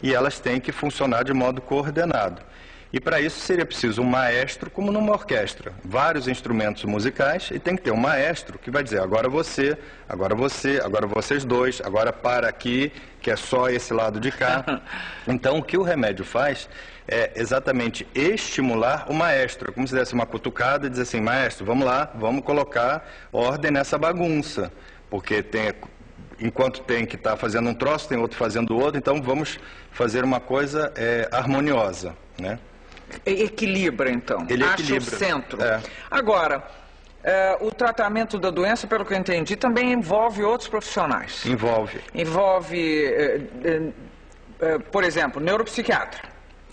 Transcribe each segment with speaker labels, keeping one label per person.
Speaker 1: e elas têm que funcionar de modo coordenado. E para isso seria preciso um maestro, como numa orquestra, vários instrumentos musicais, e tem que ter um maestro que vai dizer, agora você, agora você, agora vocês dois, agora para aqui, que é só esse lado de cá. Então o que o remédio faz é exatamente estimular o maestro, como se desse uma cutucada e dizer assim, maestro, vamos lá, vamos colocar ordem nessa bagunça, porque enquanto tem que estar fazendo um troço, tem outro fazendo outro, então vamos fazer uma coisa harmoniosa, né?
Speaker 2: Equilibra, então.
Speaker 1: Ele
Speaker 2: acha
Speaker 1: equilibra.
Speaker 2: O centro. Agora, o tratamento da doença, pelo que eu entendi, também envolve outros profissionais.
Speaker 1: Envolve.
Speaker 2: Por exemplo, neuropsiquiatra,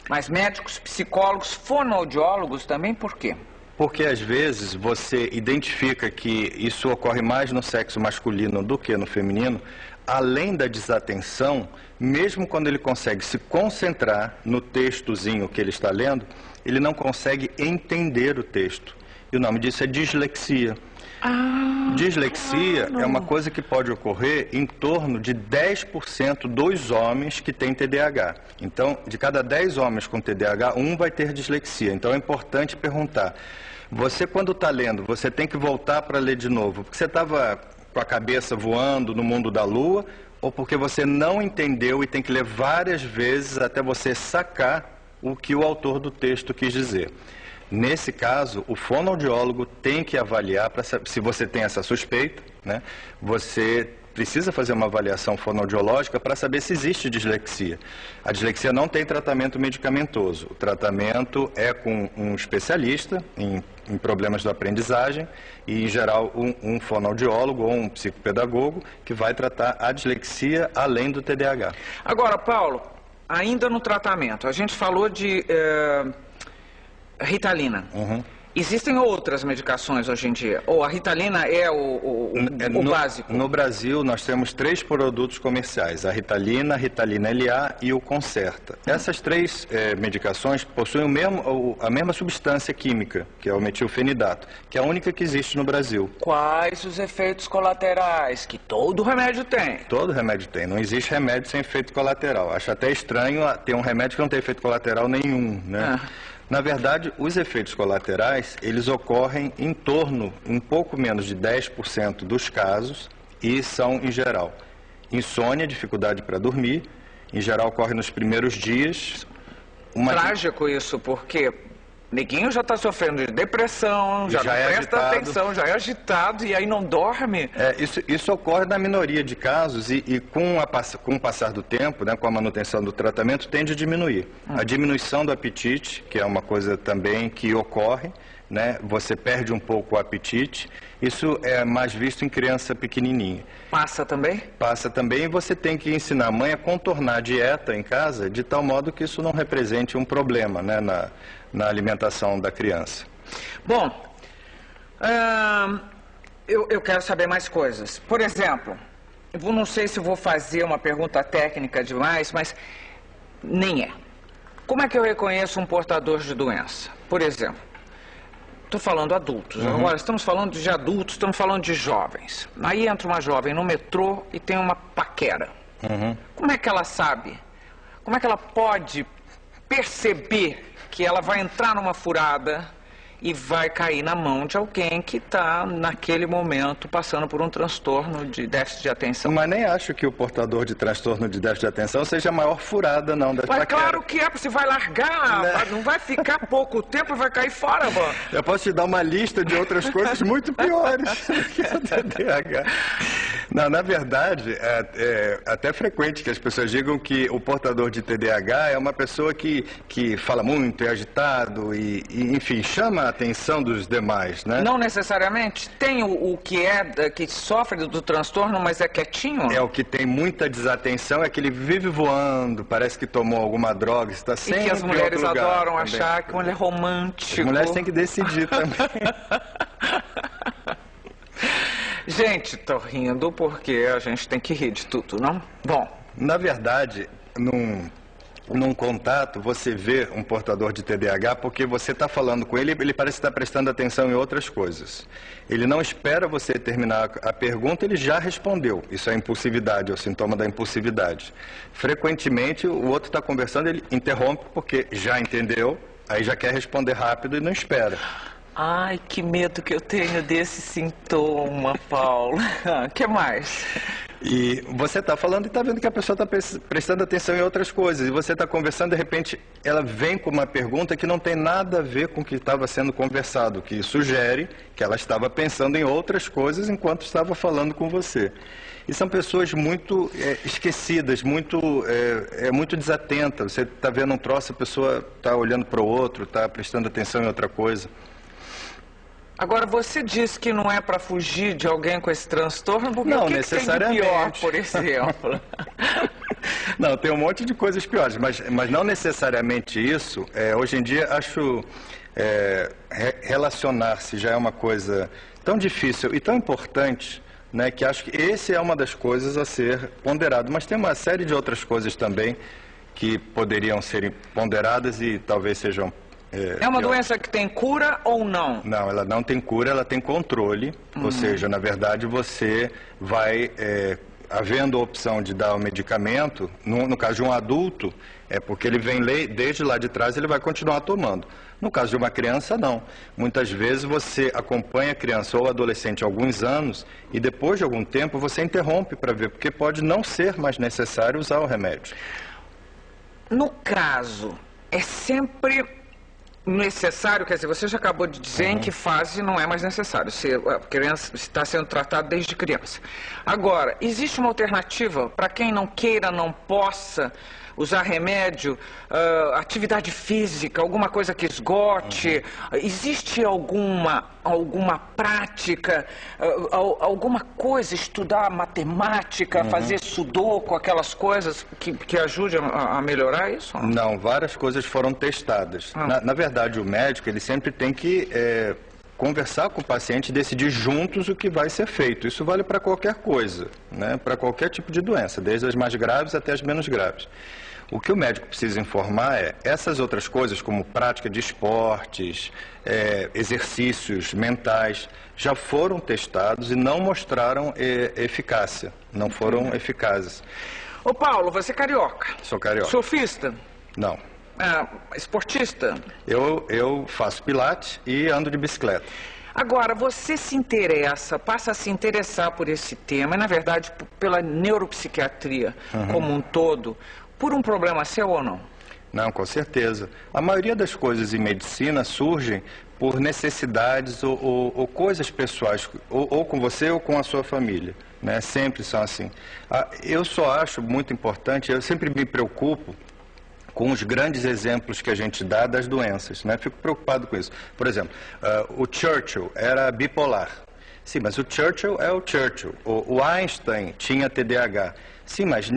Speaker 2: mas médicos, psicólogos, fonoaudiólogos também, por quê?
Speaker 1: Porque às vezes você identifica que isso ocorre mais no sexo masculino do que no feminino, além da desatenção, mesmo quando ele consegue se concentrar no textozinho que ele está lendo, ele não consegue entender o texto. E o nome disso é dislexia. Dislexia é uma coisa que pode ocorrer em torno de 10% dos homens que têm TDAH. Então, de cada 10 homens com TDAH, um vai ter dislexia. Então, é importante perguntar. Você, quando está lendo, você tem que voltar para ler de novo, porque você estava com a cabeça voando no mundo da lua, ou porque você não entendeu e tem que ler várias vezes até você sacar o que o autor do texto quis dizer. Nesse caso, o fonoaudiólogo tem que avaliar, se você tem essa suspeita, né, você precisa fazer uma avaliação fonoaudiológica para saber se existe dislexia. A dislexia não tem tratamento medicamentoso. O tratamento é com um especialista em problemas da aprendizagem e, em geral, um fonoaudiólogo ou um psicopedagogo que vai tratar a dislexia além do TDAH.
Speaker 2: Agora, Paulo, ainda no tratamento, a gente falou de Ritalina. Existem outras medicações hoje em dia? Ou a Ritalina é o básico?
Speaker 1: No Brasil, nós temos 3 produtos comerciais, a Ritalina, a Ritalina LA e o Concerta. Essas 3 medicações possuem a mesma substância química, que é o metilfenidato, que é a única que existe no Brasil.
Speaker 2: Quais os efeitos colaterais que todo remédio tem?
Speaker 1: Todo remédio tem, não existe remédio sem efeito colateral. Acho até estranho ter um remédio que não tem efeito colateral nenhum, né? Na verdade, os efeitos colaterais, eles ocorrem em torno, um pouco menos de 10% dos casos e são, em geral, insônia, dificuldade para dormir, em geral ocorre nos primeiros dias.
Speaker 2: Trágico isso, porque neguinho já está sofrendo de depressão, já não presta atenção, já é agitado e aí não dorme.
Speaker 1: Isso ocorre na minoria de casos e com o passar do tempo, né, com a manutenção do tratamento, tende a diminuir. A diminuição do apetite, que é uma coisa também que ocorre, né, você perde um pouco o apetite, isso é mais visto em criança pequenininha.
Speaker 2: Passa também?
Speaker 1: Passa também e você tem que ensinar a mãe a contornar a dieta em casa de tal modo que isso não represente um problema, né, na alimentação da criança.
Speaker 2: Bom, eu quero saber mais coisas. Por exemplo, eu não sei se vou fazer uma pergunta técnica demais, mas nem é. Como é que eu reconheço um portador de doença? Por exemplo, estou falando adultos. Agora, estamos falando de adultos, estamos falando de jovens. Aí entra uma jovem no metrô e tem uma paquera. Como é que ela sabe? Como é que ela pode perceber que ela vai entrar numa furada e vai cair na mão de alguém que está, naquele momento, passando por um transtorno de déficit de atenção?
Speaker 1: Mas nem acho que o portador de transtorno de déficit de atenção seja a maior furada, não, da paquera.
Speaker 2: Claro que é, você vai largar, não vai ficar pouco tempo e vai cair fora, mano.
Speaker 1: Eu posso te dar uma lista de outras coisas muito piores do que o TDAH. Não, na verdade, é até frequente que as pessoas digam que o portador de TDAH é uma pessoa que fala muito, é agitado e enfim, chama a atenção dos demais, né?
Speaker 2: Não necessariamente. Tem o que sofre do transtorno, mas é quietinho?
Speaker 1: É o que tem muita desatenção, é que ele vive voando, parece que tomou alguma droga, está sempre
Speaker 2: e que as mulheres
Speaker 1: em outro lugar,
Speaker 2: adoram
Speaker 1: também.
Speaker 2: achar que ele é romântico.
Speaker 1: As mulheres têm que decidir também.
Speaker 2: Gente, tô rindo porque a gente tem que rir de tudo, não? Bom.
Speaker 1: Na verdade, num contato, você vê um portador de TDAH porque você está falando com ele, ele parece estar prestando atenção em outras coisas. Ele não espera você terminar a pergunta, ele já respondeu. Isso é impulsividade, é o sintoma da impulsividade. Frequentemente, o outro está conversando, ele interrompe porque já entendeu, aí já quer responder rápido e não espera.
Speaker 2: Ai, que medo que eu tenho desse sintoma, Paulo. O que mais?
Speaker 1: E você está falando e está vendo que a pessoa está prestando atenção em outras coisas. E você está conversando, de repente, ela vem com uma pergunta que não tem nada a ver com o que estava sendo conversado, que sugere que ela estava pensando em outras coisas enquanto estava falando com você. E são pessoas muito esquecidas, muito desatentas. Você está vendo um troço, a pessoa está olhando para o outro, está prestando atenção em outra coisa.
Speaker 2: Agora, você disse que não é para fugir de alguém com esse transtorno, porque
Speaker 1: não,
Speaker 2: o que
Speaker 1: necessariamente.
Speaker 2: tem de pior, por exemplo?
Speaker 1: Não, tem um monte de coisas piores, mas não necessariamente isso. Hoje em dia, acho relacionar-se já é uma coisa tão difícil e tão importante, né, que acho que esse é uma das coisas a ser ponderado. Mas tem uma série de outras coisas também que poderiam ser ponderadas e talvez sejam
Speaker 2: É uma doença que tem cura ou não?
Speaker 1: Não, ela não tem cura, ela tem controle. Ou seja, na verdade, você vai, havendo a opção de dar o medicamento, no caso de um adulto, é porque ele vem desde lá de trás, ele vai continuar tomando. No caso de uma criança, não. Muitas vezes você acompanha a criança ou adolescente há alguns anos e depois de algum tempo você interrompe para ver, porque pode não ser mais necessário usar o remédio.
Speaker 2: No caso, é sempre necessário, quer dizer, você já acabou de dizer em que fase não é mais necessário, a criança está sendo tratada desde criança. Agora, existe uma alternativa para quem não queira, não possa usar remédio, atividade física, alguma coisa que esgote? Existe alguma prática, alguma coisa, estudar matemática, fazer sudoku, aquelas coisas que ajudem a melhorar isso?
Speaker 1: Não, várias coisas foram testadas. Na verdade, o médico, ele sempre tem que conversar com o paciente e decidir juntos o que vai ser feito. Isso vale para qualquer coisa, né? Para qualquer tipo de doença, desde as mais graves até as menos graves. O que o médico precisa informar é essas outras coisas, como prática de esportes, exercícios mentais, já foram testados e não mostraram eficácia, não foram eficazes.
Speaker 2: Ô Paulo, você é carioca?
Speaker 1: Sou carioca.
Speaker 2: Surfista?
Speaker 1: Não.
Speaker 2: Esportista?
Speaker 1: Eu faço pilates e ando de bicicleta.
Speaker 2: Agora, você se interessa, passa a se interessar por esse tema, e na verdade pela neuropsiquiatria como um todo, por um problema seu ou não?
Speaker 1: Não, com certeza. A maioria das coisas em medicina surgem por necessidades ou coisas pessoais, ou com você ou com a sua família, né? Sempre são assim. Eu só acho muito importante, eu sempre me preocupo com os grandes exemplos que a gente dá das doenças, né? Fico preocupado com isso. Por exemplo, o Churchill era bipolar. Sim, mas o Churchill é o Churchill. O Einstein tinha TDAH. Sim, mas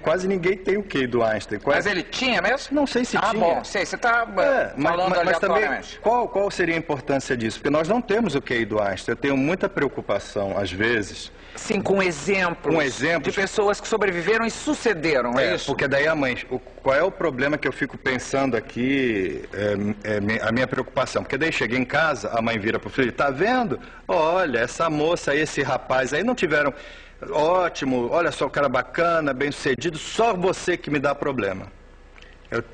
Speaker 1: quase ninguém tem o QI do Einstein.
Speaker 2: Mas ele tinha mesmo?
Speaker 1: Não sei se tinha.
Speaker 2: Bom, sei, você está falando
Speaker 1: mas também,
Speaker 2: aleatoriamente.
Speaker 1: qual seria a importância disso? Porque nós não temos o QI do Einstein. Eu tenho muita preocupação, às vezes.
Speaker 2: Sim, com exemplos de pessoas que sobreviveram e sucederam, é isso?
Speaker 1: Porque daí a mãe, qual é o problema que eu fico pensando aqui, a minha preocupação? Porque daí chega em casa, a mãe vira para o filho, tá vendo? Olha, essa moça aí, esse rapaz aí não tiveram... Ótimo, olha só o cara bacana, bem sucedido, só você que me dá problema.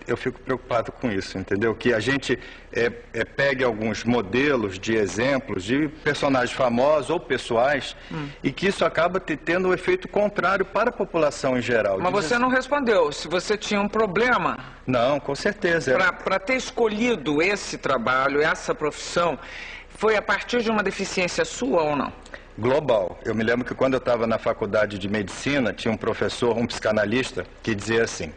Speaker 1: Eu fico preocupado com isso, entendeu? Que a gente pegue alguns modelos de exemplos de personagens famosos ou pessoais e que isso acaba tendo um efeito contrário para a população em geral.
Speaker 2: Mas você não respondeu se você tinha um problema.
Speaker 1: Não, com certeza.
Speaker 2: Para ter escolhido esse trabalho, essa profissão, foi a partir de uma deficiência sua ou não?
Speaker 1: Global. Eu me lembro que quando eu estava na faculdade de medicina, tinha um professor, um psicanalista, que dizia assim: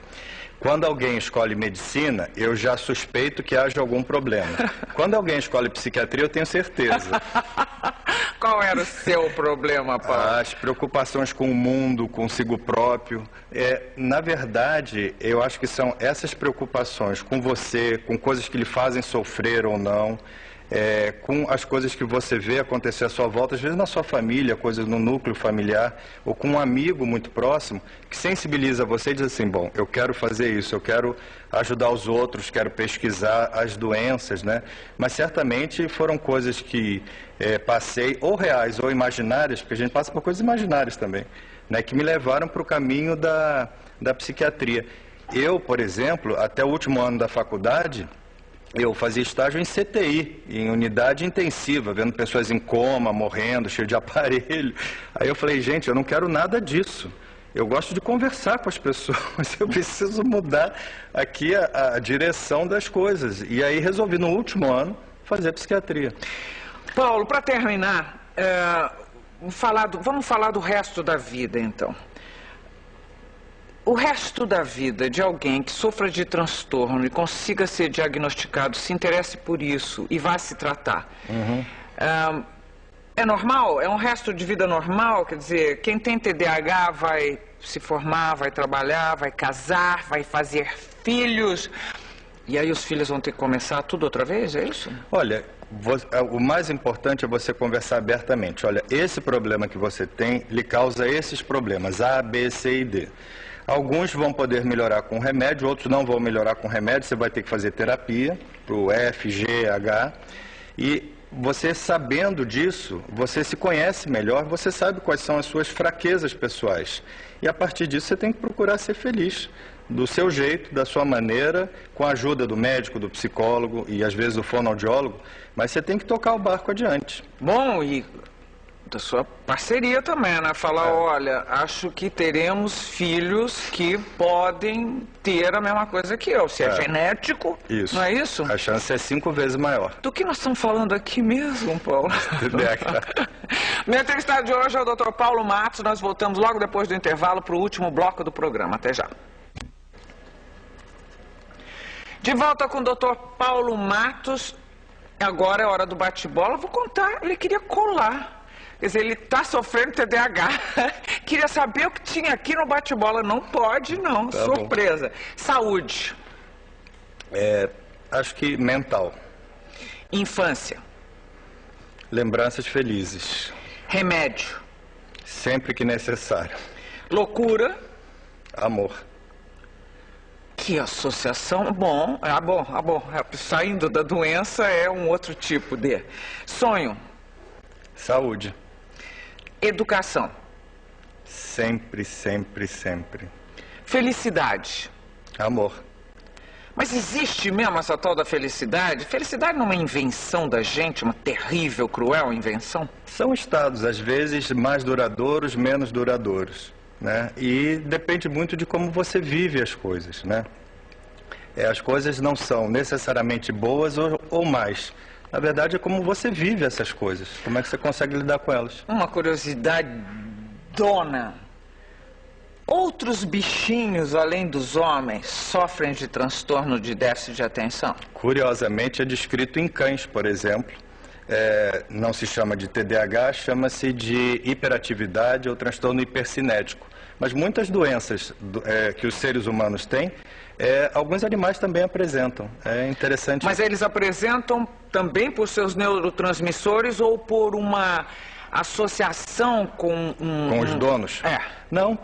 Speaker 1: quando alguém escolhe medicina, eu já suspeito que haja algum problema. Quando alguém escolhe psiquiatria, eu tenho certeza.
Speaker 2: Qual era o seu problema, Paulo?
Speaker 1: As preocupações com o mundo, consigo próprio. Na verdade, eu acho que são essas preocupações com você, com coisas que lhe fazem sofrer ou não, com as coisas que você vê acontecer à sua volta, às vezes na sua família, coisas no núcleo familiar, ou com um amigo muito próximo, que sensibiliza você e diz assim, bom, eu quero fazer isso, eu quero ajudar os outros, quero pesquisar as doenças, né? Mas certamente foram coisas que passei, ou reais ou imaginárias, porque a gente passa por coisas imaginárias também, né? Que me levaram para o caminho da psiquiatria. Eu, por exemplo, até o último ano da faculdade, eu fazia estágio em CTI, em unidade intensiva, vendo pessoas em coma, morrendo, cheio de aparelho. Aí eu falei, gente, eu não quero nada disso. Eu gosto de conversar com as pessoas, eu preciso mudar aqui a direção das coisas. E aí resolvi, no último ano, fazer psiquiatria.
Speaker 2: Paulo, para terminar, vamos falar do resto da vida, então. O resto da vida de alguém que sofra de transtorno e consiga ser diagnosticado, se interesse por isso e vá se tratar, é normal? É um resto de vida normal? Quer dizer, quem tem TDAH vai se formar, vai trabalhar, vai casar, vai fazer filhos, e aí os filhos vão ter que começar tudo outra vez, é isso?
Speaker 1: Olha, o mais importante é você conversar abertamente. Olha, esse problema que você tem, lhe causa esses problemas, A, B, C e D. Alguns vão poder melhorar com remédio, outros não vão melhorar com remédio, você vai ter que fazer terapia para o F, G, H. E você sabendo disso, você se conhece melhor, você sabe quais são as suas fraquezas pessoais. E a partir disso você tem que procurar ser feliz, do seu jeito, da sua maneira, com a ajuda do médico, do psicólogo e às vezes do fonoaudiólogo, mas você tem que tocar o barco adiante.
Speaker 2: Bom, e da sua parceria também, né? Falar, olha, acho que teremos filhos que podem ter a mesma coisa que eu. Se é genético,
Speaker 1: isso.
Speaker 2: Não é isso?
Speaker 1: A chance é 5 vezes maior.
Speaker 2: Do que nós estamos falando aqui mesmo, Paulo? Meu entrevistado de hoje é o Dr. Paulo Matos. Nós voltamos logo depois do intervalo para o último bloco do programa. Até já. De volta com o Dr. Paulo Matos. Agora é hora do bate-bola. Vou contar, ele queria colar. Quer dizer, ele está sofrendo TDAH. Queria saber o que tinha aqui no bate-bola. Não pode, não. Tá surpresa. Bom. Saúde.
Speaker 1: Acho que mental.
Speaker 2: Infância.
Speaker 1: Lembranças felizes.
Speaker 2: Remédio.
Speaker 1: Sempre que necessário.
Speaker 2: Loucura.
Speaker 1: Amor.
Speaker 2: Que associação. Bom. Saindo da doença é um outro tipo de. Sonho.
Speaker 1: Saúde.
Speaker 2: Educação.
Speaker 1: Sempre, sempre, sempre.
Speaker 2: Felicidade.
Speaker 1: Amor.
Speaker 2: Mas existe mesmo essa tal da felicidade? Felicidade não é uma invenção da gente, uma terrível, cruel invenção?
Speaker 1: São estados, às vezes, mais duradouros, menos duradouros, né? E depende muito de como você vive as coisas, né? As coisas não são necessariamente boas ou mais. Na verdade, é como você vive essas coisas. Como é que você consegue lidar com elas?
Speaker 2: Uma curiosidade, dona. Outros bichinhos, além dos homens, sofrem de transtorno de déficit de atenção?
Speaker 1: Curiosamente, é descrito em cães, por exemplo. Não se chama de TDAH, chama-se de hiperatividade ou transtorno hipercinético. Mas muitas doenças que os seres humanos têm, alguns animais também apresentam. É interessante.
Speaker 2: Mas eles apresentam também por seus neurotransmissores ou por uma associação com
Speaker 1: os donos? Não,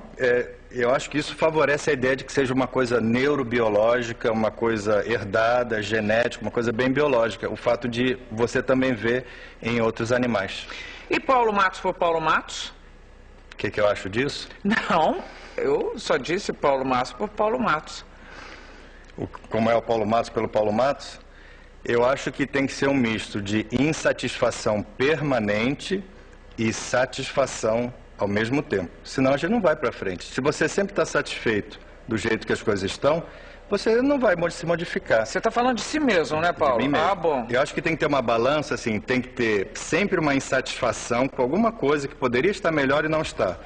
Speaker 1: eu acho que isso favorece a ideia de que seja uma coisa neurobiológica, uma coisa herdada, genética, uma coisa bem biológica. O fato de você também ver em outros animais.
Speaker 2: E Paulo Matos por Paulo Matos?
Speaker 1: O que eu acho disso?
Speaker 2: Não, eu só disse Paulo Matos por Paulo Matos.
Speaker 1: Como é o Paulo Matos pelo Paulo Matos? Eu acho que tem que ser um misto de insatisfação permanente e satisfação ao mesmo tempo. Senão a gente não vai para frente. Se você sempre está satisfeito do jeito que as coisas estão, você não vai se modificar.
Speaker 2: Você está falando de si mesmo, né, Paulo?
Speaker 1: De mim mesmo.
Speaker 2: Bom.
Speaker 1: Eu acho que tem que ter uma balança, assim, tem que ter sempre uma insatisfação com alguma coisa que poderia estar melhor e não está.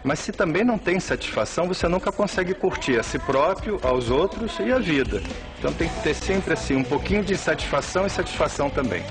Speaker 1: Mas se também não tem satisfação, você nunca consegue curtir a si próprio, aos outros e a vida. Então tem que ter sempre assim um pouquinho de insatisfação e satisfação também.